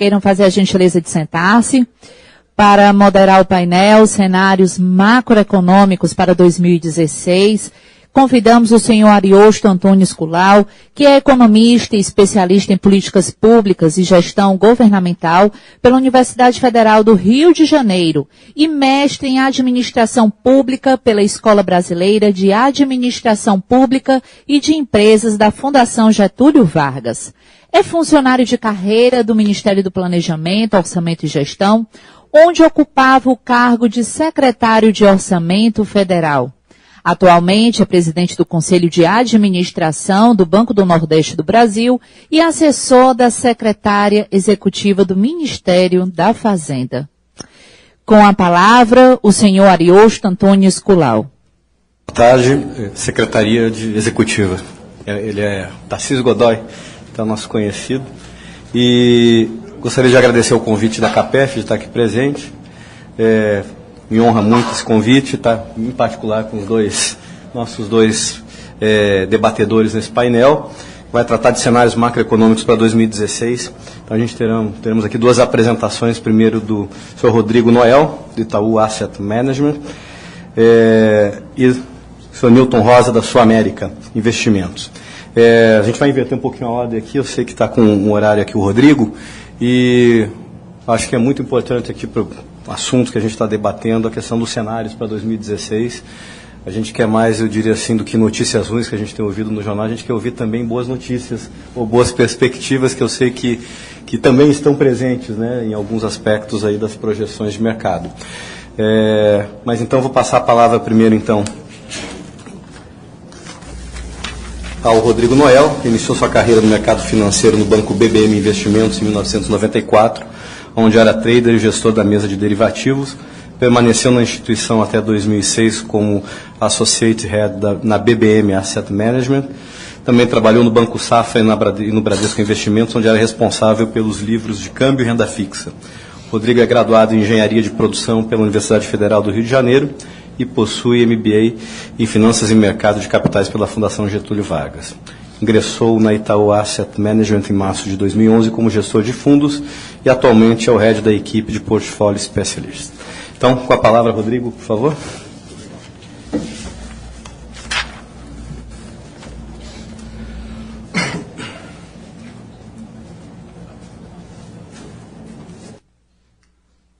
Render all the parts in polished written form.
queiram fazer a gentileza de sentar-se para moderar o painel Cenários Macroeconômicos para 2016. Convidamos o senhor Ariosto Antunes Culau, que é economista e especialista em políticas públicas e gestão governamental pela Universidade Federal do Rio de Janeiro e mestre em administração pública pela Escola Brasileira de Administração Pública e de Empresas da Fundação Getúlio Vargas. É funcionário de carreira do Ministério do Planejamento, Orçamento e Gestão, onde ocupava o cargo de secretário de Orçamento Federal. Atualmente é presidente do Conselho de Administração do Banco do Nordeste do Brasil e assessor da secretária executiva do Ministério da Fazenda. Com a palavra, o senhor Ariosto Antunes Culau. Boa tarde, Secretaria Executiva. Ele é Tarcísio Godoy, que é o nosso conhecido. E gostaria de agradecer o convite da CAPEF de estar aqui presente. Me honra muito esse convite, tá? Em particular com nossos dois debatedores nesse painel. Vai tratar de cenários macroeconômicos para 2016. Então a gente teremos aqui duas apresentações, primeiro do senhor Rodrigo Noel, do Itaú Asset Management, e do senhor Newton Rosa, da Sul América Investimentos. A gente vai inverter um pouquinho a ordem aqui, eu sei que está com um horário aqui o Rodrigo, e acho que é muito importante aqui para assunto que a gente está debatendo, a questão dos cenários para 2016. A gente quer mais, eu diria assim, do que notícias ruins que a gente tem ouvido no jornal, a gente quer ouvir também boas notícias ou boas perspectivas que eu sei que também estão presentes, né, em alguns aspectos aí das projeções de mercado. Mas então vou passar a palavra primeiro então ao Rodrigo Noel, que iniciou sua carreira no mercado financeiro no Banco BBM Investimentos em 1994, onde era trader e gestor da mesa de derivativos. Permaneceu na instituição até 2006 como Associate Head na BBM Asset Management. Também trabalhou no Banco Safra e no Bradesco Investimentos, onde era responsável pelos livros de câmbio e renda fixa. Rodrigo é graduado em Engenharia de Produção pela Universidade Federal do Rio de Janeiro e possui MBA em Finanças e Mercado de Capitais pela Fundação Getúlio Vargas. Ingressou na Itaú Asset Management em março de 2011 como gestor de fundos e atualmente é o head da equipe de Portfolio Specialist. Então, com a palavra, Rodrigo, por favor.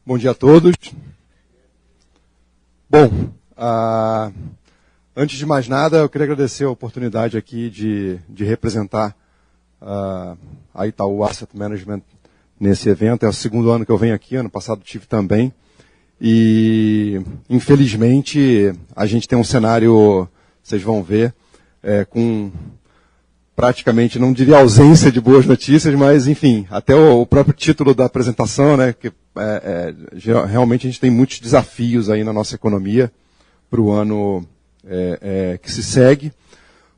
Bom dia a todos. Bom, antes de mais nada, eu queria agradecer a oportunidade aqui de representar a Itaú Asset Management nesse evento. É o segundo ano que eu venho aqui, ano passado tive também. E, infelizmente, a gente tem um cenário, vocês vão ver, com praticamente, não diria ausência de boas notícias, mas, enfim, até o próprio título da apresentação, né, que realmente a gente tem muitos desafios aí na nossa economia para o ano que se segue.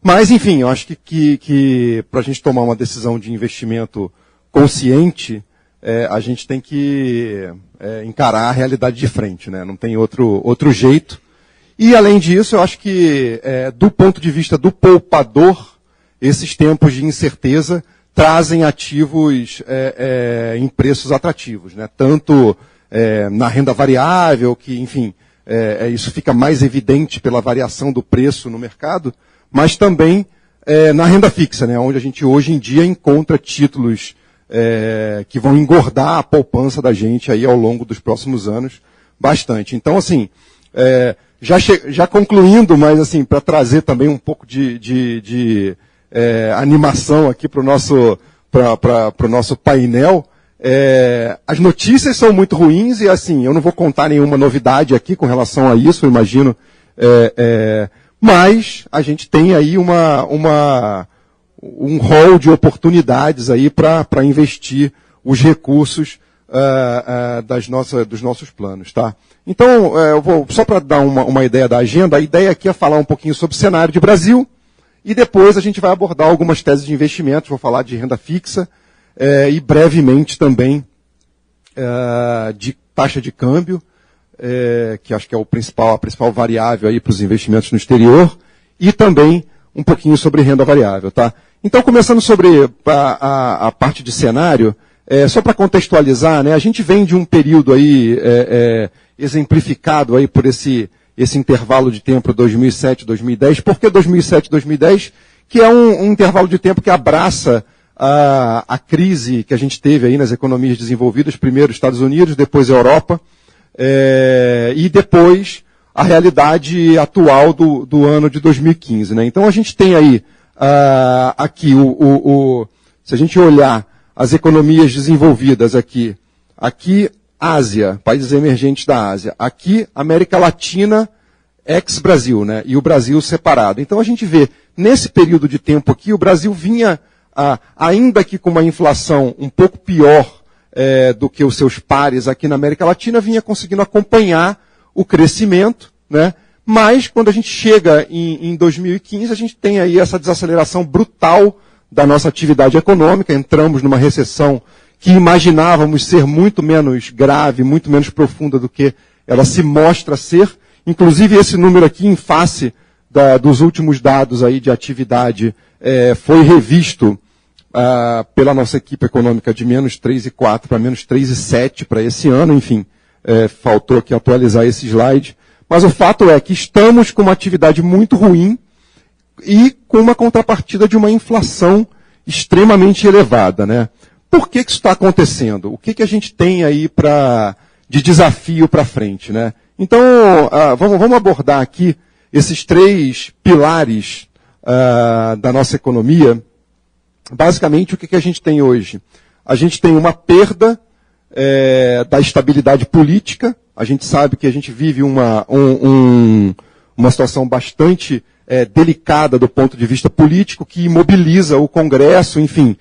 Mas, enfim, eu acho que para a gente tomar uma decisão de investimento consciente, a gente tem que encarar a realidade de frente, né? Não tem outro jeito. E, além disso, eu acho que, do ponto de vista do poupador, esses tempos de incerteza trazem ativos em preços atrativos, né? Tanto na renda variável, que, enfim, isso fica mais evidente pela variação do preço no mercado, mas também na renda fixa, né? Onde a gente hoje em dia encontra títulos que vão engordar a poupança da gente aí ao longo dos próximos anos bastante. Então, assim, já concluindo, mas assim, para trazer também um pouco de animação aqui para o nosso painel, as notícias são muito ruins e assim, eu não vou contar nenhuma novidade aqui com relação a isso, eu imagino, mas a gente tem aí um rol de oportunidades aí para investir os recursos dos nossos planos, tá? Então, eu vou, só para dar uma ideia da agenda, a ideia aqui é falar um pouquinho sobre o cenário de Brasil e depois a gente vai abordar algumas teses de investimentos, vou falar de renda fixa e brevemente também de taxa de câmbio, que acho que é a principal variável aí para os investimentos no exterior, e também um pouquinho sobre renda variável, tá? Então, começando sobre a parte de cenário, só para contextualizar, né, a gente vem de um período aí exemplificado aí por esse intervalo de tempo 2007-2010. Por que 2007-2010? Que é um intervalo de tempo que abraça a crise que a gente teve aí nas economias desenvolvidas, primeiro Estados Unidos, depois Europa, e depois a realidade atual do ano de 2015. Né? Então a gente tem aí aqui, se a gente olhar as economias desenvolvidas aqui Ásia, países emergentes da Ásia, aqui América Latina, ex-Brasil, né? E o Brasil separado. Então a gente vê, nesse período de tempo aqui, o Brasil vinha, ainda que com uma inflação um pouco pior do que os seus pares aqui na América Latina, vinha conseguindo acompanhar o crescimento, né? Mas quando a gente chega em 2015, a gente tem aí essa desaceleração brutal da nossa atividade econômica, entramos numa recessão que imaginávamos ser muito menos grave, muito menos profunda do que ela se mostra ser. Inclusive esse número aqui, em face dos últimos dados aí de atividade, foi revisto pela nossa equipe econômica de menos 3,4 para menos 3,7 para esse ano, enfim, faltou aqui atualizar esse slide. Mas o fato é que estamos com uma atividade muito ruim e com uma contrapartida de uma inflação extremamente elevada, né? Por que isso está acontecendo? O que a gente tem aí de desafio para frente, né? Então, vamos abordar aqui esses 3 pilares da nossa economia. Basicamente, o que a gente tem hoje? A gente tem uma perda da estabilidade política. A gente sabe que a gente vive uma situação bastante delicada do ponto de vista político, que imobiliza o Congresso, enfim,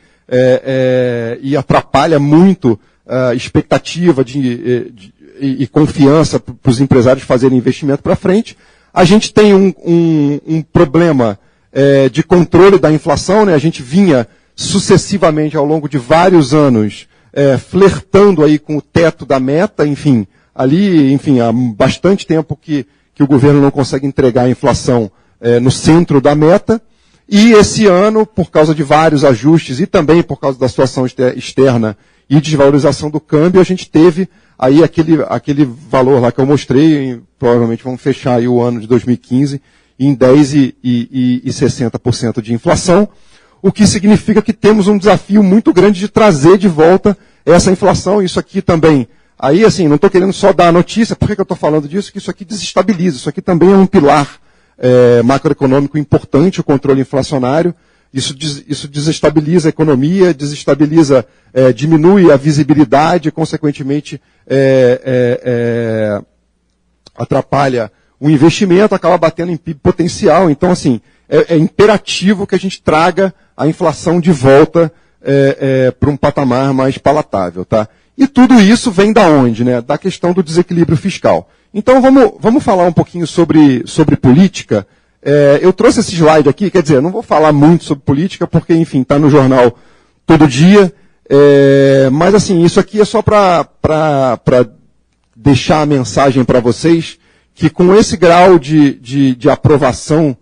e atrapalha muito a expectativa e confiança para os empresários fazerem investimento para frente. A gente tem um problema de controle da inflação, né? A gente vinha sucessivamente ao longo de vários anos flertando aí com o teto da meta, enfim, há bastante tempo que o governo não consegue entregar a inflação no centro da meta. E esse ano, por causa de vários ajustes e também por causa da situação externa e desvalorização do câmbio, a gente teve aí aquele valor lá que eu mostrei, provavelmente vamos fechar aí o ano de 2015 em 10,60% de inflação, o que significa que temos um desafio muito grande de trazer de volta essa inflação. Isso aqui também, aí assim, não estou querendo só dar a notícia, por que eu estou falando disso? Que isso aqui desestabiliza, isso aqui também é um pilar macroeconômico importante, o controle inflacionário. Isso desestabiliza a economia, diminui a visibilidade, consequentemente atrapalha o investimento, acaba batendo em PIB potencial. Então, assim, é imperativo que a gente traga a inflação de volta para um patamar mais palatável, tá? E tudo isso vem da onde, né? Da questão do desequilíbrio fiscal. Então vamos falar um pouquinho sobre política. Eu trouxe esse slide aqui, quer dizer, não vou falar muito sobre política, porque, enfim, está no jornal todo dia. Mas, assim, isso aqui é só para deixar a mensagem para vocês que com esse grau de aprovação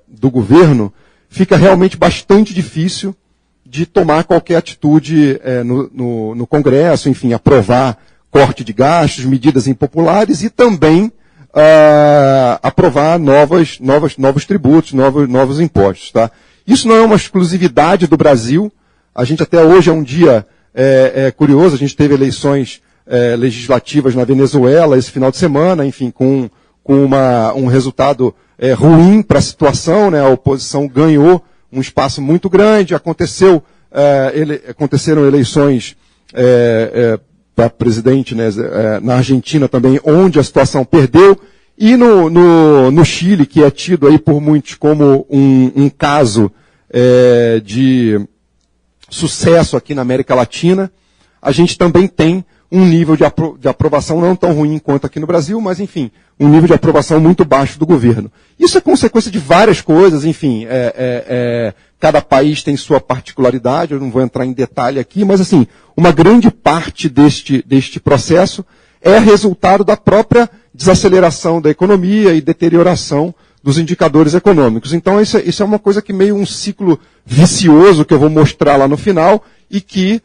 do governo, fica realmente bastante difícil de tomar qualquer atitude no Congresso, enfim, aprovar corte de gastos, medidas impopulares e também aprovar novos tributos, novos impostos. Tá? Isso não é uma exclusividade do Brasil. A gente até hoje é um dia curioso, a gente teve eleições legislativas na Venezuela esse final de semana, enfim, com um resultado ruim para a situação, né? A oposição ganhou um espaço muito grande, aconteceram eleições para presidente, né, na Argentina também, onde a situação perdeu, e no Chile, que é tido aí por muitos como um caso de sucesso aqui na América Latina, a gente também tem um nível de aprovação não tão ruim quanto aqui no Brasil, mas, enfim, um nível de aprovação muito baixo do governo. Isso é consequência de várias coisas, enfim, cada país tem sua particularidade, eu não vou entrar em detalhe aqui, mas, assim, uma grande parte deste processo é resultado da própria desaceleração da economia e deterioração dos indicadores econômicos. Então, isso é uma coisa que meio um ciclo vicioso que eu vou mostrar lá no final e que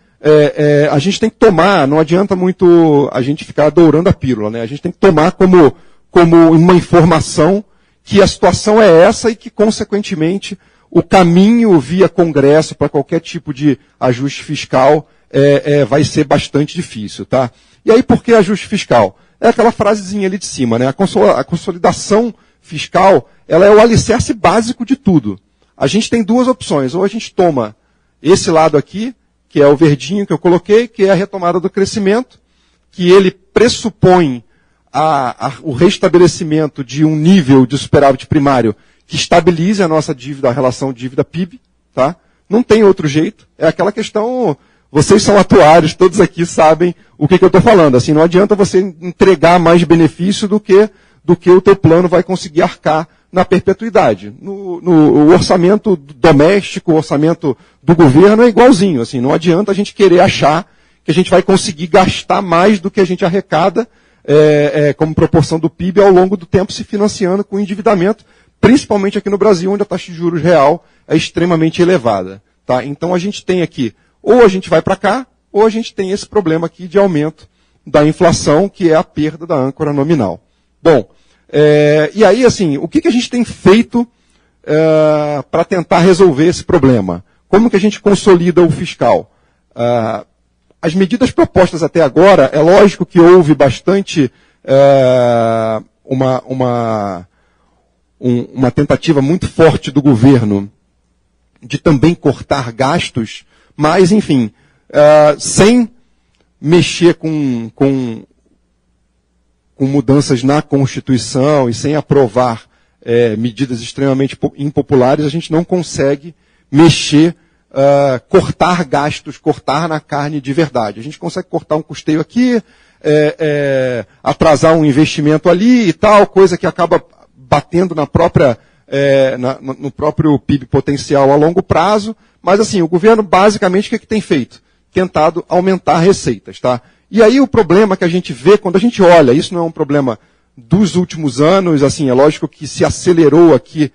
a gente tem que tomar, não adianta muito a gente ficar dourando a pílula, né? A gente tem que tomar como uma informação que a situação é essa e que, consequentemente, o caminho via Congresso para qualquer tipo de ajuste fiscal vai ser bastante difícil, tá? E aí, por que ajuste fiscal? É aquela frasezinha ali de cima, né? A consolidação fiscal, ela é o alicerce básico de tudo. A gente tem duas opções. Ou a gente toma esse lado aqui, que é o verdinho que eu coloquei, que é a retomada do crescimento, que ele pressupõe o restabelecimento de um nível de superávit primário que estabilize a nossa dívida, a relação dívida-PIB, tá? Não tem outro jeito. É aquela questão, vocês são atuários, todos aqui sabem o que eu estou falando. Assim, não adianta você entregar mais benefício do que o teu plano vai conseguir arcar na perpetuidade. No orçamento doméstico, o orçamento do governo é igualzinho. Assim, não adianta a gente querer achar que a gente vai conseguir gastar mais do que a gente arrecada como proporção do PIB ao longo do tempo se financiando com endividamento, principalmente aqui no Brasil, onde a taxa de juros real é extremamente elevada. Tá? Então a gente tem aqui, ou a gente vai para cá, ou a gente tem esse problema aqui de aumento da inflação, que é a perda da âncora nominal. Bom, e aí, assim, o que a gente tem feito para tentar resolver esse problema? Como que a gente consolida o fiscal? As medidas propostas até agora, é lógico que houve bastante uma tentativa muito forte do governo de também cortar gastos, mas, enfim, sem mexer com mudanças na Constituição e sem aprovar medidas extremamente impopulares, a gente não consegue mexer, cortar gastos, cortar na carne de verdade. A gente consegue cortar um custeio aqui, atrasar um investimento ali e tal, coisa que acaba batendo no próprio PIB potencial a longo prazo, mas assim, o governo basicamente o que tem feito? Tentado aumentar receitas, tá? E aí o problema que a gente vê quando a gente olha, isso não é um problema dos últimos anos, assim, é lógico que se acelerou aqui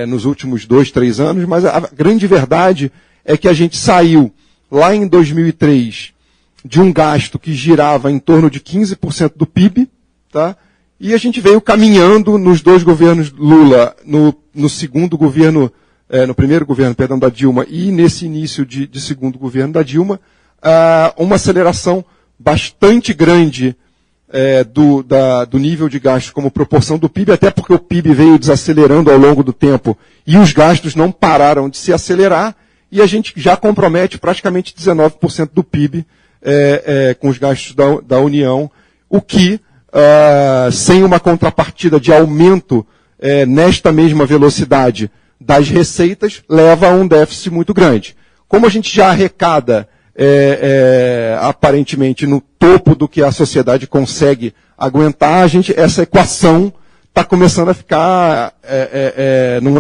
nos últimos 2, 3 anos, mas a grande verdade é que a gente saiu lá em 2003 de um gasto que girava em torno de 15% do PIB, tá? E a gente veio caminhando nos dois governos Lula, no segundo governo, no primeiro governo, perdão, da Dilma, e nesse início de segundo governo da Dilma, uma aceleração bastante grande do nível de gasto como proporção do PIB, até porque o PIB veio desacelerando ao longo do tempo e os gastos não pararam de se acelerar, e a gente já compromete praticamente 19% do PIB com os gastos da União, o que, sem uma contrapartida de aumento nesta mesma velocidade das receitas, leva a um déficit muito grande. Como a gente já arrecada aparentemente no topo do que a sociedade consegue aguentar, essa equação está começando a ficar,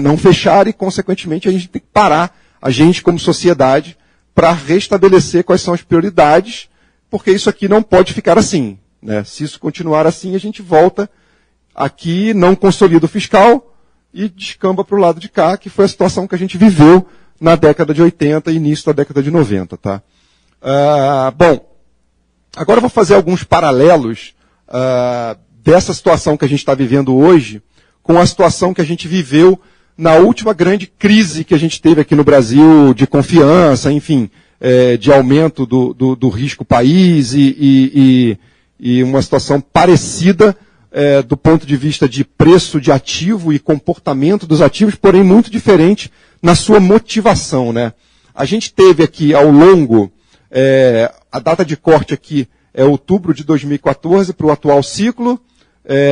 não fechar e, consequentemente, a gente tem que parar, a gente como sociedade, para restabelecer quais são as prioridades, porque isso aqui não pode ficar assim, né? Se isso continuar assim, a gente volta aqui, não consolida o fiscal e descamba para o lado de cá, que foi a situação que a gente viveu na década de 80 e início da década de 90, tá? Bom, agora eu vou fazer alguns paralelos dessa situação que a gente está vivendo hoje com a situação que a gente viveu na última grande crise que a gente teve aqui no Brasil, de confiança, enfim, de aumento do risco país e uma situação parecida do ponto de vista de preço de ativo e comportamento dos ativos, porém muito diferente na sua motivação, né? A gente teve aqui ao longo, a data de corte aqui é outubro de 2014 para o atual ciclo,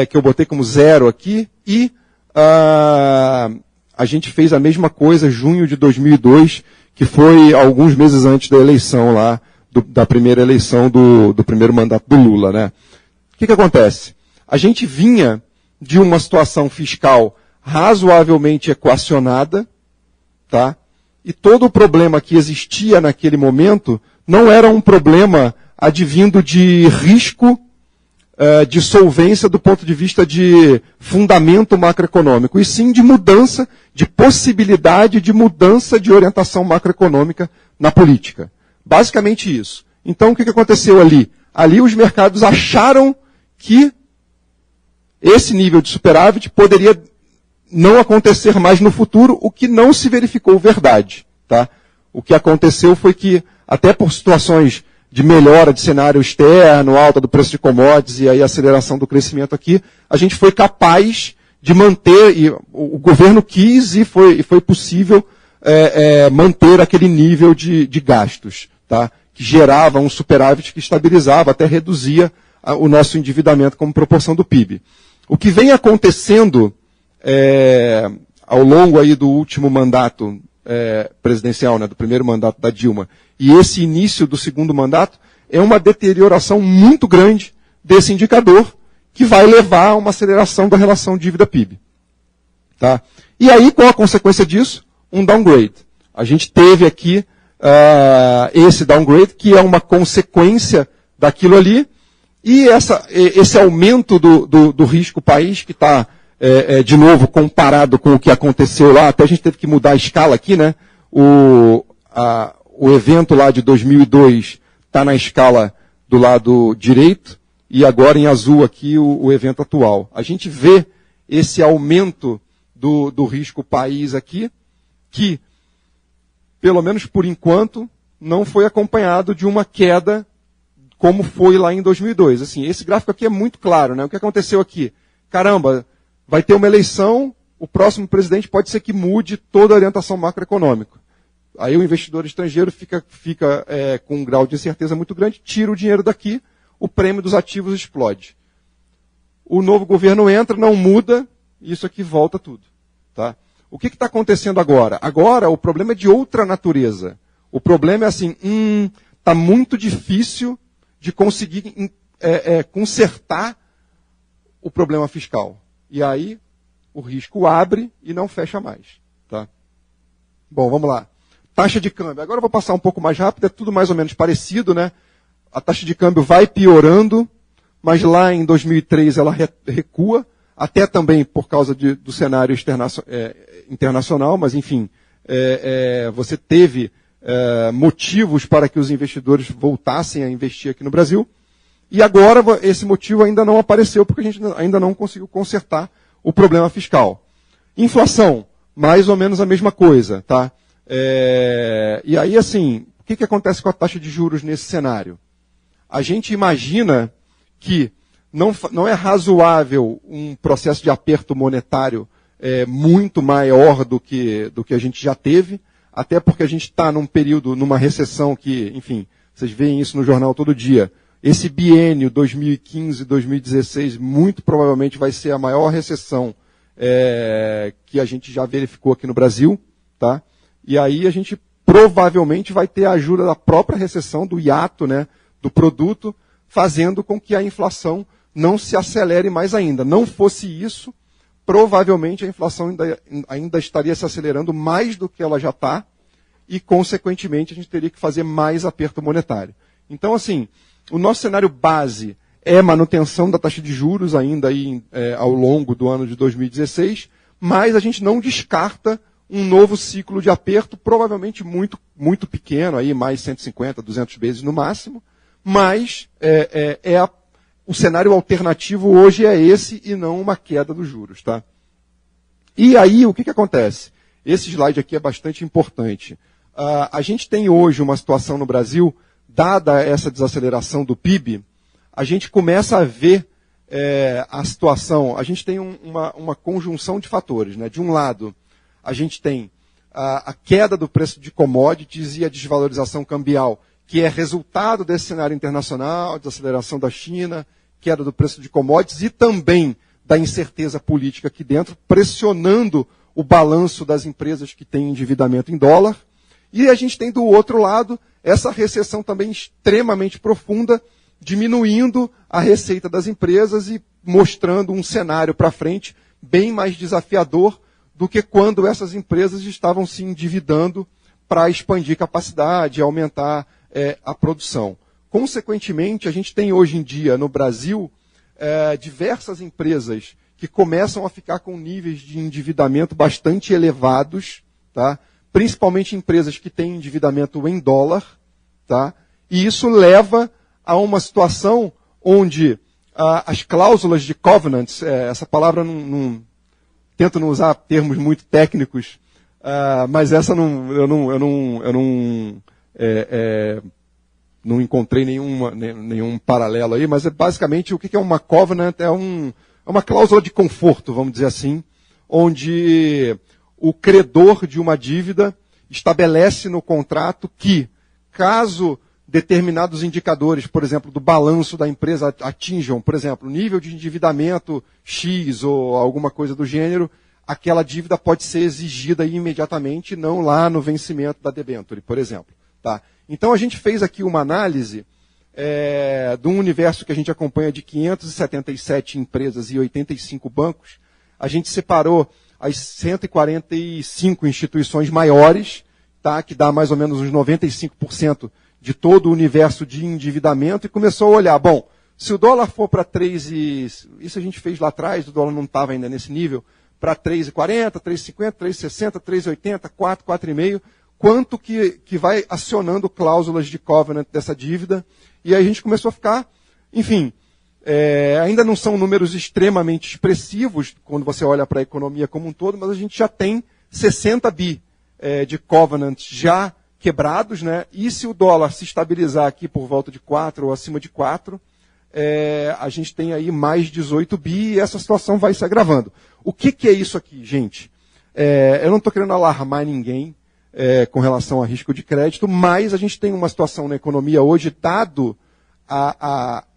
que eu botei como 0 aqui, e a gente fez a mesma coisa junho de 2002, que foi alguns meses antes da eleição lá, da primeira eleição do primeiro mandato do Lula, né? O que acontece? A gente vinha de uma situação fiscal razoavelmente equacionada, tá? E todo o problema que existia naquele momento não era um problema advindo de risco de solvência do ponto de vista de fundamento macroeconômico, e sim de mudança, de possibilidade de mudança de orientação macroeconômica na política. Basicamente isso. Então, o que aconteceu ali? Ali os mercados acharam que esse nível de superávit poderia não acontecer mais no futuro, o que não se verificou verdade. Tá? O que aconteceu foi que, até por situações de melhora de cenário externo, alta do preço de commodities e aí aceleração do crescimento aqui, a gente foi capaz de manter, e o governo quis e foi possível manter aquele nível de gastos, tá? Que gerava um superávit que estabilizava, até reduzia o nosso endividamento como proporção do PIB. O que vem acontecendo ao longo aí do último mandato presidencial, né, do primeiro mandato da Dilma, e esse início do segundo mandato, é uma deterioração muito grande desse indicador, que vai levar a uma aceleração da relação dívida-PIB. Tá? E aí, qual a consequência disso? Um downgrade. A gente teve aqui esse downgrade, que é uma consequência daquilo ali, e esse aumento do risco país, que está, de novo, comparado com o que aconteceu lá, até a gente teve que mudar a escala aqui, né? O evento lá de 2002 está na escala do lado direito, e agora em azul aqui o evento atual. A gente vê esse aumento do risco país aqui, que, pelo menos por enquanto, não foi acompanhado de uma queda como foi lá em 2002. Assim, esse gráfico aqui é muito claro, né? O que aconteceu aqui? Caramba, vai ter uma eleição, o próximo presidente pode ser que mude toda a orientação macroeconômica. Aí o investidor estrangeiro fica com um grau de incerteza muito grande, tira o dinheiro daqui, o prêmio dos ativos explode. O novo governo entra, não muda, e isso aqui volta tudo. Tá? O que está acontecendo agora? Agora o problema é de outra natureza. O problema é assim, está muito difícil de conseguir consertar o problema fiscal. E aí o risco abre e não fecha mais. Tá? Bom, vamos lá. Taxa de câmbio. Agora eu vou passar um pouco mais rápido, é tudo mais ou menos parecido, né? A taxa de câmbio vai piorando, mas lá em 2003 ela recua, até também por causa do cenário internacional, mas enfim, você teve motivos para que os investidores voltassem a investir aqui no Brasil, e agora esse motivo ainda não apareceu, porque a gente ainda não conseguiu consertar o problema fiscal. Inflação, mais ou menos a mesma coisa, tá? E aí, assim, o que acontece com a taxa de juros nesse cenário? A gente imagina que não é razoável um processo de aperto monetário muito maior do que a gente já teve, até porque a gente está num período, numa recessão que, enfim, vocês veem isso no jornal todo dia. Esse biênio 2015-2016 muito provavelmente vai ser a maior recessão que a gente já verificou aqui no Brasil, tá? E aí a gente provavelmente vai ter a ajuda da própria recessão, do hiato, né, do produto, fazendo com que a inflação não se acelere mais ainda. Não fosse isso, provavelmente a inflação ainda estaria se acelerando mais do que ela já está, e, consequentemente, a gente teria que fazer mais aperto monetário. Então, assim, o nosso cenário base é manutenção da taxa de juros ainda aí, ao longo do ano de 2016, mas a gente não descarta um novo ciclo de aperto, provavelmente muito, muito pequeno, aí mais 150, 200 vezes no máximo, mas o cenário alternativo hoje é esse e não uma queda dos juros. Tá? E aí, o que acontece? Esse slide aqui é bastante importante. A gente tem hoje uma situação no Brasil, dada essa desaceleração do PIB, a gente começa a ver a situação, a gente tem uma conjunção de fatores. Né? De um lado, a gente tem a queda do preço de commodities e a desvalorização cambial, que é resultado desse cenário internacional, desaceleração da China, queda do preço de commodities e também da incerteza política aqui dentro, pressionando o balanço das empresas que têm endividamento em dólar. E a gente tem do outro lado essa recessão também extremamente profunda, diminuindo a receita das empresas e mostrando um cenário para frente bem mais desafiador do que quando essas empresas estavam se endividando para expandir capacidade, aumentar a produção. Consequentemente, a gente tem hoje em dia no Brasil diversas empresas que começam a ficar com níveis de endividamento bastante elevados, tá? Principalmente empresas que têm endividamento em dólar, tá? E isso leva a uma situação onde as cláusulas de covenants, essa palavra tento não usar termos muito técnicos, mas essa eu não encontrei nenhum paralelo aí, mas basicamente o que é uma covenant? É uma cláusula de conforto, vamos dizer assim, onde o credor de uma dívida estabelece no contrato que, caso determinados indicadores, por exemplo, do balanço da empresa atinjam, por exemplo, nível de endividamento X ou alguma coisa do gênero, aquela dívida pode ser exigida imediatamente, não lá no vencimento da debenture, por exemplo. Tá? Então a gente fez aqui uma análise de um universo que a gente acompanha de 577 empresas e 85 bancos. A gente separou as 145 instituições maiores, tá? Que dá mais ou menos uns 95% de todo o universo de endividamento, e começou a olhar, bom, se o dólar for para 3 isso a gente fez lá atrás, o dólar não estava ainda nesse nível, para 3,40, 3,50, 3,60, 3,80, 4, 4,5, quanto que vai acionando cláusulas de covenant dessa dívida, e aí a gente começou a ficar, enfim, ainda não são números extremamente expressivos, quando você olha para a economia como um todo, mas a gente já tem 60 bi de covenants já quebrados, né? E se o dólar se estabilizar aqui por volta de 4 ou acima de 4, a gente tem aí mais 18 bi e essa situação vai se agravando. O que é isso aqui, gente? Eu não estou querendo alarmar ninguém com relação a risco de crédito, mas a gente tem uma situação na economia hoje, dado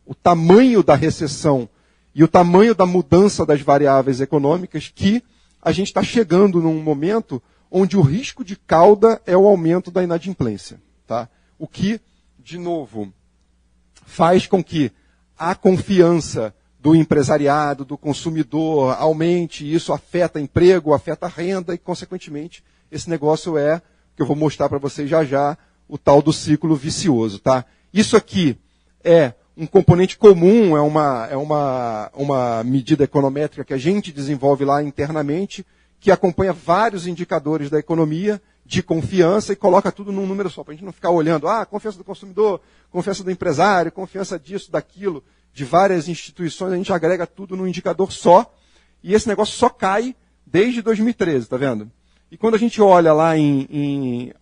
o tamanho da recessão e o tamanho da mudança das variáveis econômicas, que a gente está chegando num momento onde o risco de cauda é o aumento da inadimplência. Tá? O que, de novo, faz com que a confiança do empresariado, do consumidor, aumente, e isso afeta emprego, afeta renda, e, consequentemente, esse negócio que eu vou mostrar para vocês já já, o tal do ciclo vicioso. Tá? Isso aqui é um componente comum, é uma medida econométrica que a gente desenvolve lá internamente, que acompanha vários indicadores da economia de confiança e coloca tudo num número só, para a gente não ficar olhando, confiança do consumidor, confiança do empresário, confiança disso, daquilo, de várias instituições, a gente agrega tudo num indicador só, e esse negócio só cai desde 2013, tá vendo? E quando a gente olha lá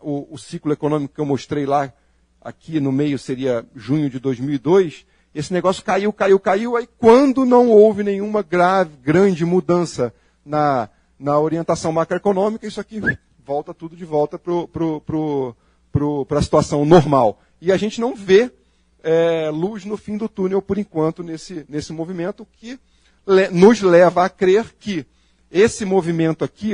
o ciclo econômico que eu mostrei lá, aqui no meio seria junho de 2002, esse negócio caiu, aí quando não houve nenhuma grande mudança na orientação macroeconômica, isso aqui volta tudo de volta para a situação normal. E a gente não vê luz no fim do túnel, por enquanto, nesse movimento, que nos leva a crer que esse movimento aqui,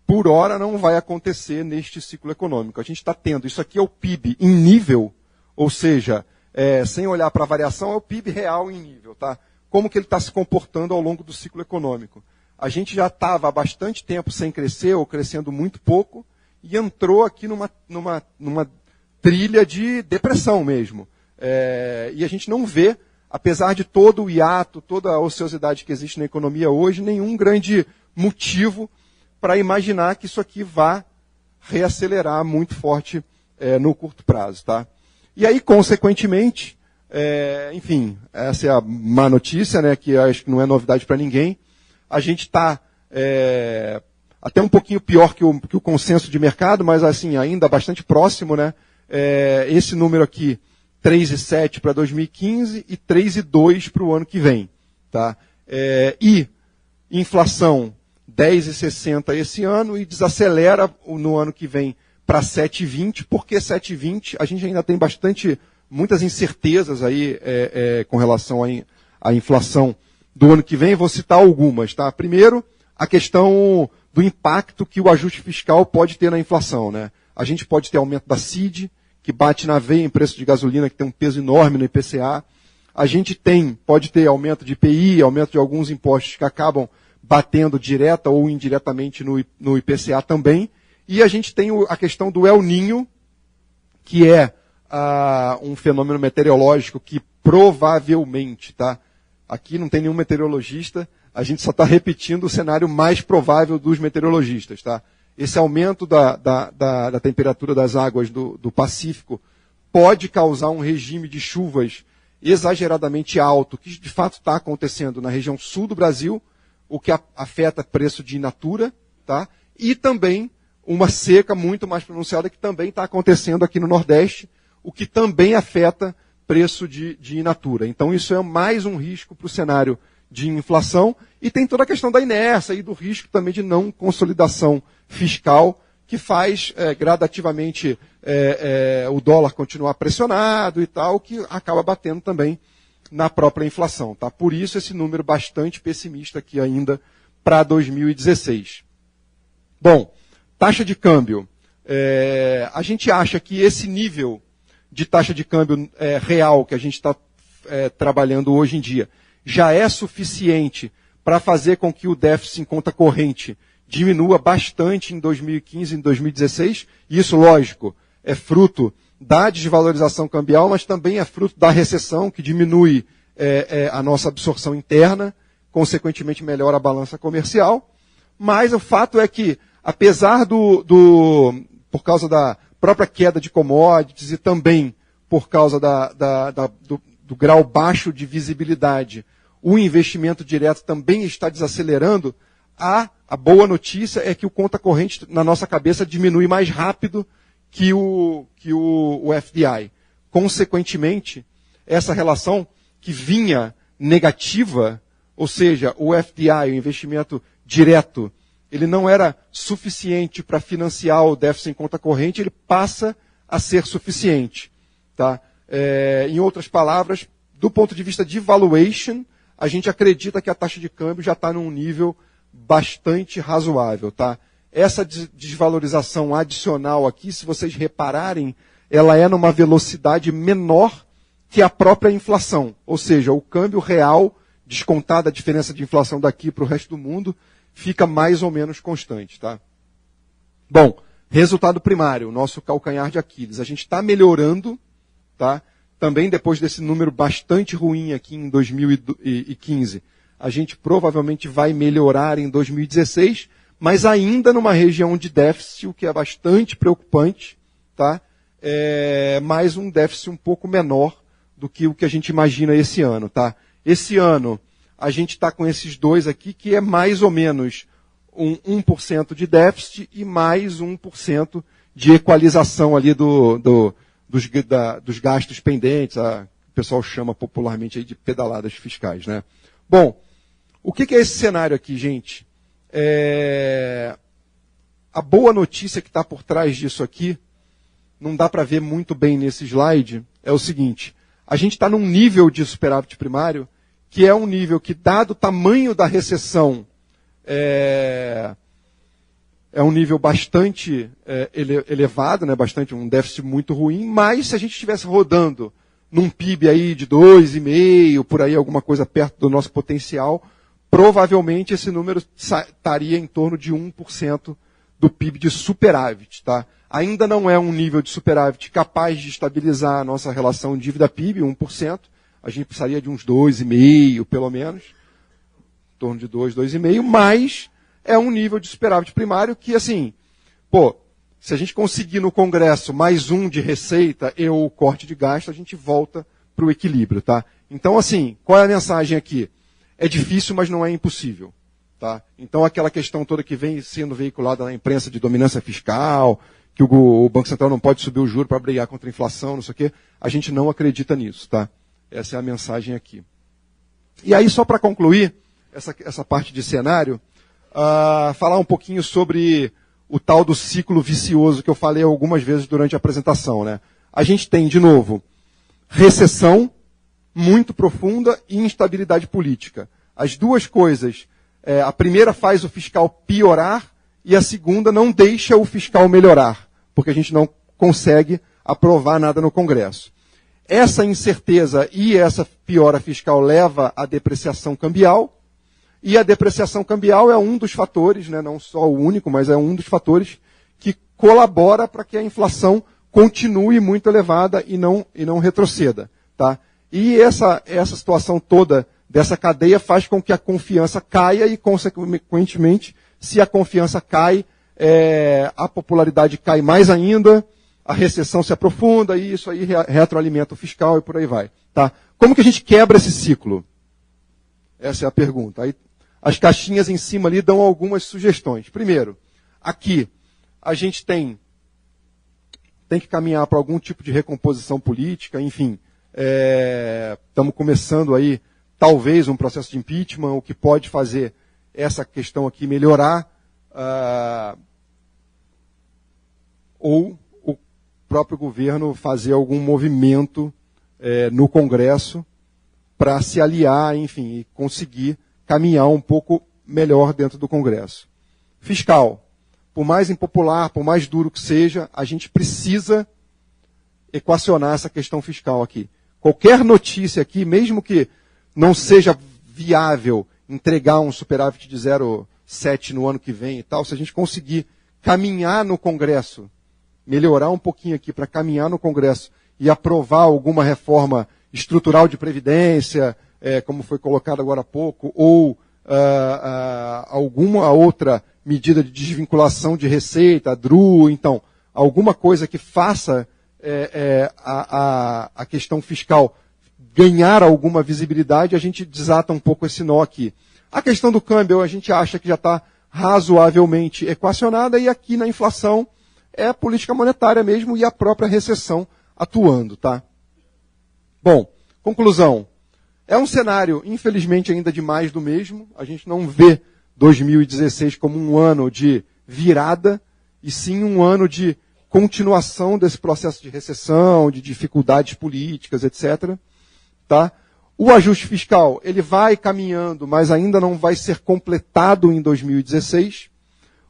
por hora, não vai acontecer neste ciclo econômico. A gente está tendo, isso aqui é o PIB em nível, ou seja, sem olhar para a variação, é o PIB real em nível, tá? Como que ele está se comportando ao longo do ciclo econômico. A gente já estava há bastante tempo sem crescer, ou crescendo muito pouco, e entrou aqui numa trilha de depressão mesmo. E a gente não vê, apesar de todo o hiato, toda a ociosidade que existe na economia hoje, nenhum grande motivo para imaginar que isso aqui vá reacelerar muito forte no curto prazo. Tá? E aí, consequentemente, enfim, essa é a má notícia, né, que acho que não é novidade para ninguém. A gente está até um pouquinho pior que o consenso de mercado, mas assim, ainda bastante próximo, né? Esse número aqui, 3,7 para 2015 e 3,2 para o ano que vem. Tá? E inflação 10,60 esse ano e desacelera no ano que vem para 7,20. Por que 7,20? A gente ainda tem muitas incertezas aí com relação à inflação do ano que vem. Vou citar algumas. Tá? Primeiro, a questão do impacto que o ajuste fiscal pode ter na inflação. Né? A gente pode ter aumento da CID, que bate na veia em preço de gasolina, que tem um peso enorme no IPCA. A gente pode ter aumento de IPI, aumento de alguns impostos que acabam batendo direta ou indiretamente no IPCA também. E a gente tem a questão do El Niño, que é um fenômeno meteorológico que provavelmente, tá? Aqui não tem nenhum meteorologista, a gente só está repetindo o cenário mais provável dos meteorologistas, tá? Esse aumento da temperatura das águas do Pacífico pode causar um regime de chuvas exageradamente alto, que de fato está acontecendo na região sul do Brasil, o que afeta preço de in natura, tá? E também uma seca muito mais pronunciada que também está acontecendo aqui no Nordeste, o que também afeta preço de in natura. Então isso é mais um risco para o cenário de inflação, e tem toda a questão da inércia e do risco também de não consolidação fiscal, que faz gradativamente o dólar continuar pressionado e tal, que acaba batendo também na própria inflação. Tá? Por isso esse número bastante pessimista aqui ainda para 2016. Bom, taxa de câmbio. A gente acha que esse nível de taxa de câmbio real que a gente está trabalhando hoje em dia já é suficiente para fazer com que o déficit em conta corrente diminua bastante em 2015 e em 2016. E isso, lógico, é fruto da desvalorização cambial, mas também é fruto da recessão, que diminui a nossa absorção interna, consequentemente melhora a balança comercial. Mas o fato é que, apesar por causa da própria queda de commodities e também por causa do grau baixo de visibilidade, o investimento direto também está desacelerando. A boa notícia é que o conta corrente, na nossa cabeça, diminui mais rápido que o FDI. Consequentemente, essa relação que vinha negativa, ou seja, o FDI, o investimento direto, ele não era suficiente para financiar o déficit em conta corrente, ele passa a ser suficiente. Tá? Em outras palavras, do ponto de vista de valuation, a gente acredita que a taxa de câmbio já está num nível bastante razoável. Tá? Essa desvalorização adicional aqui, se vocês repararem, ela é numa velocidade menor que a própria inflação. Ou seja, o câmbio real, descontada a diferença de inflação daqui para o resto do mundo, fica mais ou menos constante. Tá? Bom, resultado primário, o nosso calcanhar de Aquiles. A gente está melhorando, tá? Também depois desse número bastante ruim aqui em 2015, a gente provavelmente vai melhorar em 2016, mas ainda numa região de déficit, o que é bastante preocupante, tá? Mais um déficit um pouco menor do que o que a gente imagina esse ano. Tá? Esse ano, a gente está com esses dois aqui, que é mais ou menos um 1% de déficit e mais 1% de equalização ali dos gastos pendentes, o pessoal chama popularmente aí de pedaladas fiscais. Né? Bom, o que é esse cenário aqui, gente? A boa notícia que está por trás disso aqui, não dá para ver muito bem nesse slide, é o seguinte: a gente está num nível de superávit primário que é um nível que, dado o tamanho da recessão, é um nível bastante elevado, né? Bastante, um déficit muito ruim, mas se a gente estivesse rodando num PIB aí de 2,5, por aí alguma coisa perto do nosso potencial, provavelmente esse número estaria em torno de 1% do PIB de superávit. Tá? Ainda não é um nível de superávit capaz de estabilizar a nossa relação dívida-PIB, 1%. A gente precisaria de uns 2,5, pelo menos, em torno de 2,5, mas é um nível de superávit primário que, assim, se a gente conseguir no Congresso mais um de receita e o corte de gasto, a gente volta para o equilíbrio. Tá? Então, assim, qual é a mensagem aqui? É difícil, mas não é impossível. Tá? Então, aquela questão toda que vem sendo veiculada na imprensa de dominância fiscal, que o Banco Central não pode subir o juro para brigar contra a inflação, não sei o quê, a gente não acredita nisso. Tá? Essa é a mensagem aqui. E aí, só para concluir essa parte de cenário, falar um pouquinho sobre o tal do ciclo vicioso que eu falei algumas vezes durante a apresentação. Né? A gente tem, de novo, recessão muito profunda e instabilidade política. As duas coisas, a primeira faz o fiscal piorar e a segunda não deixa o fiscal melhorar, porque a gente não consegue aprovar nada no Congresso. Essa incerteza e essa piora fiscal leva à depreciação cambial, e a depreciação cambial é um dos fatores, né, não só o único, mas é um dos fatores que colabora para que a inflação continue muito elevada e não retroceda. Tá? E essa situação toda dessa cadeia faz com que a confiança caia e, consequentemente, se a confiança cai, a popularidade cai mais ainda, a recessão se aprofunda e isso aí retroalimenta o fiscal e por aí vai. Tá? Como que a gente quebra esse ciclo? Essa é a pergunta. Aí, as caixinhas em cima ali dão algumas sugestões. Primeiro, aqui a gente tem que caminhar para algum tipo de recomposição política, enfim. Estamos começando aí, talvez, um processo de impeachment, o que pode fazer essa questão aqui melhorar, ou o próprio governo fazer algum movimento no Congresso para se aliar, enfim, e conseguir caminhar um pouco melhor dentro do Congresso. Fiscal, por mais impopular, por mais duro que seja, a gente precisa equacionar essa questão fiscal aqui. Qualquer notícia aqui, mesmo que não seja viável entregar um superávit de 0,7 no ano que vem e tal, se a gente conseguir caminhar no Congresso, melhorar um pouquinho aqui para caminhar no Congresso e aprovar alguma reforma estrutural de previdência, como foi colocado agora há pouco, ou alguma outra medida de desvinculação de receita, DRU, então, alguma coisa que faça a questão fiscal ganhar alguma visibilidade, a gente desata um pouco esse nó aqui. A questão do câmbio, a gente acha que já está razoavelmente equacionada, e aqui na inflação é a política monetária mesmo e a própria recessão atuando, tá? Bom, conclusão. É um cenário, infelizmente, ainda de mais do mesmo. A gente não vê 2016 como um ano de virada, e sim um ano de continuação desse processo de recessão, de dificuldades políticas, etc. Tá? O ajuste fiscal, ele vai caminhando, mas ainda não vai ser completado em 2016.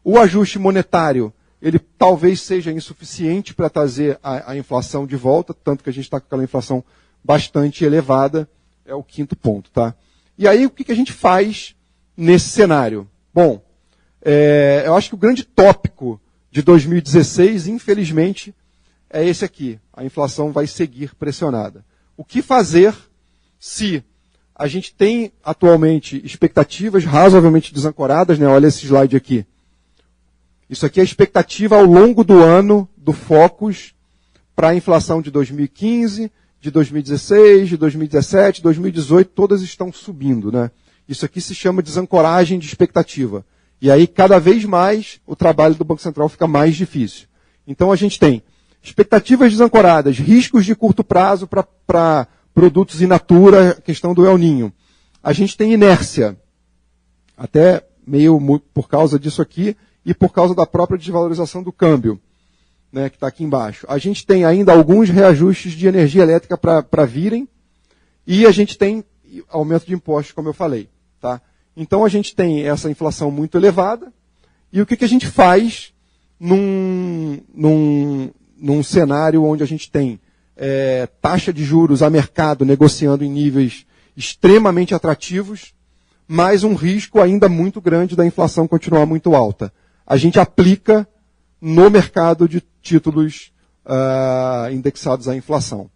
O ajuste monetário, ele talvez seja insuficiente para trazer a inflação de volta, tanto que a gente está com aquela inflação bastante elevada, é o quinto ponto. Tá? E aí, o que a gente faz nesse cenário? Bom, eu acho que o grande tópico de 2016, infelizmente, é esse aqui. A inflação vai seguir pressionada. O que fazer se a gente tem atualmente expectativas razoavelmente desancoradas, né? Olha esse slide aqui. Isso aqui é a expectativa ao longo do ano do Focus para a inflação de 2015, de 2016, de 2017, 2018, todas estão subindo, né? Isso aqui se chama desancoragem de expectativa. E aí, cada vez mais, o trabalho do Banco Central fica mais difícil. Então, a gente tem expectativas desancoradas, riscos de curto prazo para produtos in natura, questão do El Niño. A gente tem inércia, até meio por causa disso aqui e por causa da própria desvalorização do câmbio, né, que está aqui embaixo. A gente tem ainda alguns reajustes de energia elétrica para virem, e a gente tem aumento de impostos, como eu falei. Tá? Então a gente tem essa inflação muito elevada, e o que a gente faz num cenário onde a gente tem taxa de juros a mercado negociando em níveis extremamente atrativos, mas um risco ainda muito grande da inflação continuar muito alta. A gente aplica no mercado de títulos indexados à inflação.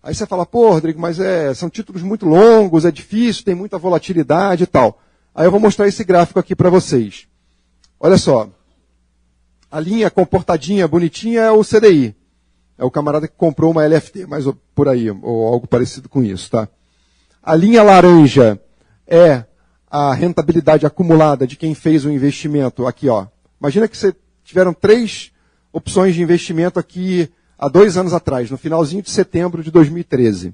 Aí você fala, pô, Rodrigo, mas são títulos muito longos, é difícil, tem muita volatilidade e tal. Aí eu vou mostrar esse gráfico aqui para vocês. Olha só. A linha comportadinha, bonitinha, é o CDI. É o camarada que comprou uma LFT, mais por aí, ou algo parecido com isso, tá? A linha laranja é a rentabilidade acumulada de quem fez o investimento aqui, ó. Imagina que você tiveram 3 opções de investimento aqui há 2 anos atrás, no finalzinho de setembro de 2013.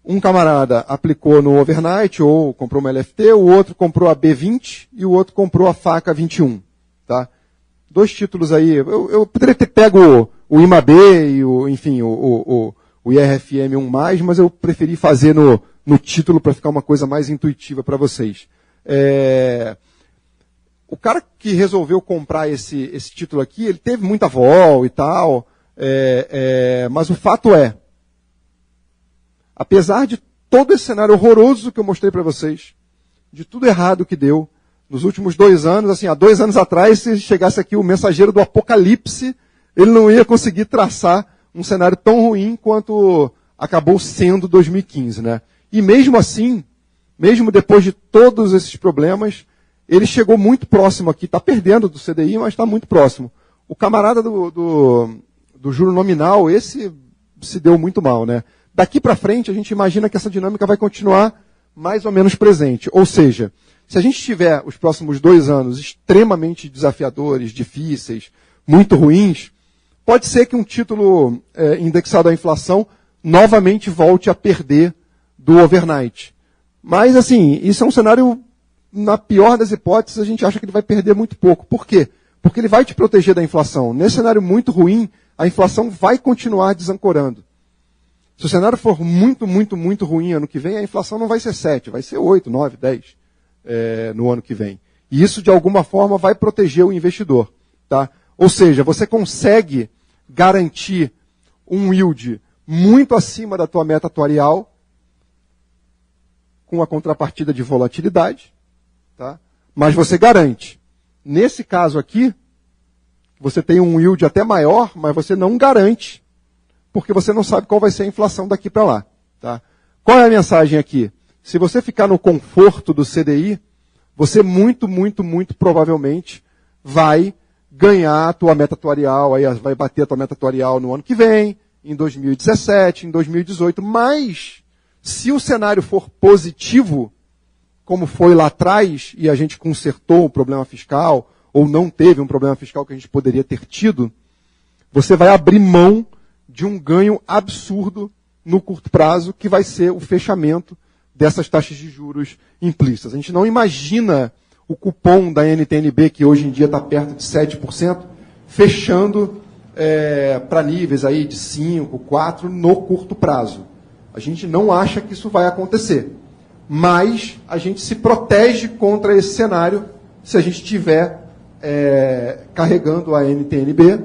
Um camarada aplicou no overnight, ou comprou uma LFT, o outro comprou a B20 e o outro comprou a faca 21. Tá? 2 títulos aí. Eu poderia ter pego o IMAB e o IRFM 1+, mas eu preferi fazer no título para ficar uma coisa mais intuitiva para vocês. O cara que resolveu comprar esse título aqui, ele teve muita vol e tal, mas o fato é, apesar de todo esse cenário horroroso que eu mostrei para vocês, de tudo errado que deu, nos últimos 2 anos, assim, há 2 anos atrás, se chegasse aqui o mensageiro do apocalipse, ele não ia conseguir traçar um cenário tão ruim quanto acabou sendo 2015, né? E mesmo assim, mesmo depois de todos esses problemas, ele chegou muito próximo aqui, está perdendo do CDI, mas está muito próximo. O camarada do juro nominal, esse se deu muito mal, né? Daqui para frente, a gente imagina que essa dinâmica vai continuar mais ou menos presente. Ou seja, se a gente tiver os próximos 2 anos extremamente desafiadores, difíceis, muito ruins, pode ser que um título indexado à inflação novamente volte a perder do overnight. Mas, assim, isso é um cenário, na pior das hipóteses, a gente acha que ele vai perder muito pouco. Por quê? Porque ele vai te proteger da inflação. Nesse cenário muito ruim, a inflação vai continuar desancorando. Se o cenário for muito, muito, muito ruim ano que vem, a inflação não vai ser 7, vai ser 8, 9, 10 no ano que vem. E isso, de alguma forma, vai proteger o investidor. Tá? Ou seja, você consegue garantir um yield muito acima da tua meta atuarial, com a contrapartida de volatilidade, tá? Mas você garante. Nesse caso aqui, você tem um yield até maior, mas você não garante, porque você não sabe qual vai ser a inflação daqui para lá. Tá? Qual é a mensagem aqui? Se você ficar no conforto do CDI, você muito, muito, muito provavelmente vai ganhar a tua meta atuarial, aí vai bater a tua meta atuarial no ano que vem, em 2017, em 2018, mas se o cenário for positivo, como foi lá atrás, e a gente consertou o problema fiscal, ou não teve um problema fiscal que a gente poderia ter tido, você vai abrir mão de um ganho absurdo no curto prazo, que vai ser o fechamento dessas taxas de juros implícitas. A gente não imagina o cupom da NTNB, que hoje em dia está perto de 7%, fechando para níveis aí de 5, 4 no curto prazo. A gente não acha que isso vai acontecer. Mas a gente se protege contra esse cenário se a gente estiver carregando a NTNB.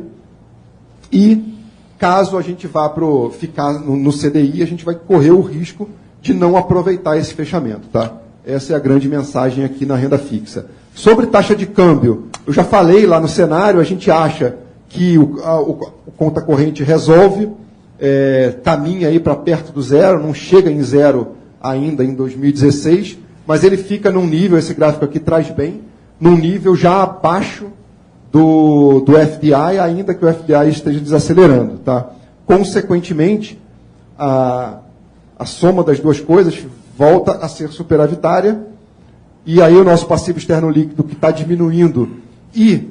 E caso a gente vá ficar no CDI, a gente vai correr o risco de não aproveitar esse fechamento. Tá? Essa é a grande mensagem aqui na renda fixa. Sobre taxa de câmbio, eu já falei lá no cenário, a gente acha que o conta corrente resolve, caminha aí para perto do zero, não chega em zero ainda em 2016, mas ele fica num nível, esse gráfico aqui traz bem, num nível já abaixo do FDI, ainda que o FDI esteja desacelerando. Tá? Consequentemente, a soma das duas coisas volta a ser superavitária, e aí o nosso passivo externo líquido que está diminuindo, e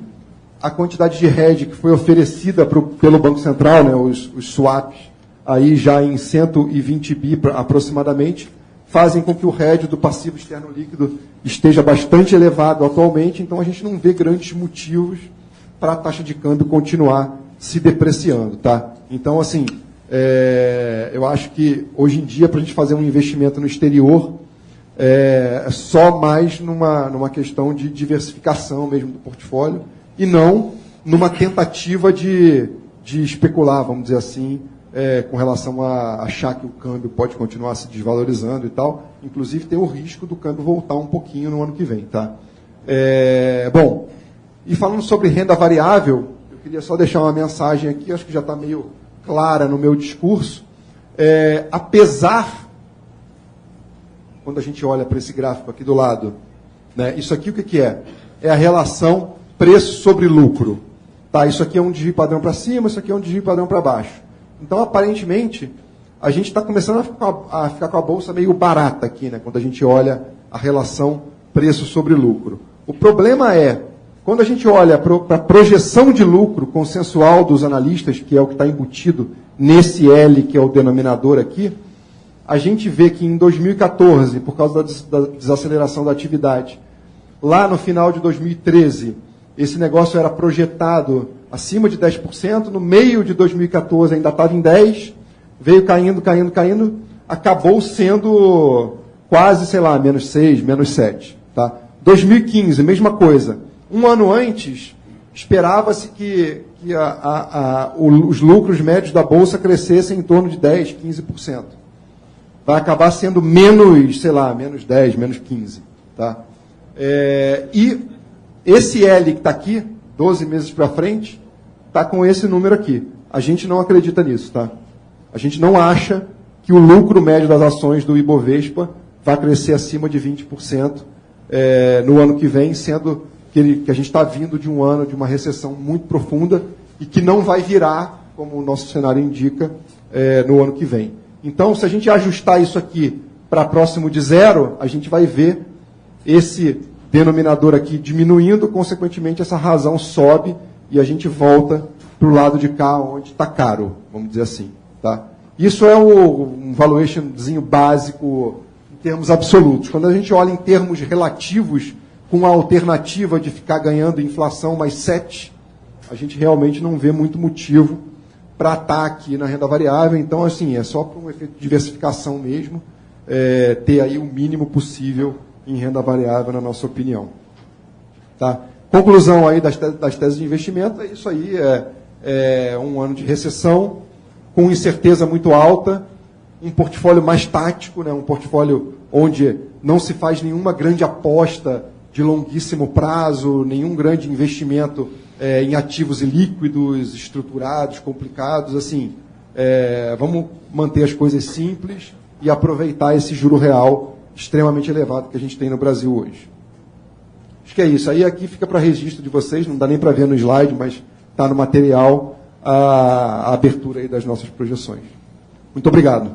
a quantidade de hedge que foi oferecida pelo Banco Central, né, os swaps, aí já em 120 bi aproximadamente, fazem com que o hedge do passivo externo líquido esteja bastante elevado atualmente, então a gente não vê grandes motivos para a taxa de câmbio continuar se depreciando. Tá? Então, assim, eu acho que hoje em dia, para a gente fazer um investimento no exterior, é só mais numa questão de diversificação mesmo do portfólio, e não numa tentativa de especular, vamos dizer assim, com relação a achar que o câmbio pode continuar se desvalorizando e tal. Inclusive, tem o risco do câmbio voltar um pouquinho no ano que vem. Tá? Bom, e falando sobre renda variável, eu queria só deixar uma mensagem aqui, acho que já está meio clara no meu discurso. Apesar, quando a gente olha para esse gráfico aqui do lado, né, isso aqui o que é? É a relação preço sobre lucro. Tá, isso aqui é um desvio padrão para cima, isso aqui é um desvio padrão para baixo. Então, aparentemente, a gente está começando a ficar com a bolsa meio barata aqui, né, quando a gente olha a relação preço sobre lucro. O problema é, quando a gente olha para a projeção de lucro consensual dos analistas, que é o que está embutido nesse L, que é o denominador aqui, a gente vê que em 2014, por causa da desaceleração da atividade, lá no final de 2013, esse negócio era projetado acima de 10%, no meio de 2014 ainda estava em 10%, veio caindo, caindo, caindo, acabou sendo quase, sei lá, menos 6%, menos 7%. Tá? 2015, mesma coisa. Um ano antes, esperava-se que os lucros médios da Bolsa crescessem em torno de 10%, 15%. Vai acabar sendo menos, sei lá, menos 10%, menos 15%. Tá? E esse L que está aqui, 12 meses para frente, está com esse número aqui. A gente não acredita nisso. Tá? A gente não acha que o lucro médio das ações do Ibovespa vai crescer acima de 20% no ano que vem, sendo que a gente está vindo de um ano de uma recessão muito profunda e que não vai virar, como o nosso cenário indica, no ano que vem. Então, se a gente ajustar isso aqui para próximo de zero, a gente vai ver esse denominador aqui diminuindo, consequentemente essa razão sobe e a gente volta para o lado de cá, onde está caro, vamos dizer assim. Tá? Isso é um valuationzinho básico em termos absolutos. Quando a gente olha em termos relativos, com a alternativa de ficar ganhando inflação mais 7, a gente realmente não vê muito motivo para estar aqui na renda variável. Então, assim, é só para um efeito de diversificação mesmo, ter aí o mínimo possível em renda variável, na nossa opinião. Tá? Conclusão aí das teses de investimento, isso aí é um ano de recessão, com incerteza muito alta, um portfólio mais tático, né? Um portfólio onde não se faz nenhuma grande aposta de longuíssimo prazo, nenhum grande investimento em ativos ilíquidos, estruturados, complicados. Assim, vamos manter as coisas simples e aproveitar esse juro real extremamente elevado que a gente tem no Brasil hoje. Acho que é isso. Aí aqui fica para registro de vocês, não dá nem para ver no slide, mas está no material a abertura aí das nossas projeções. Muito obrigado.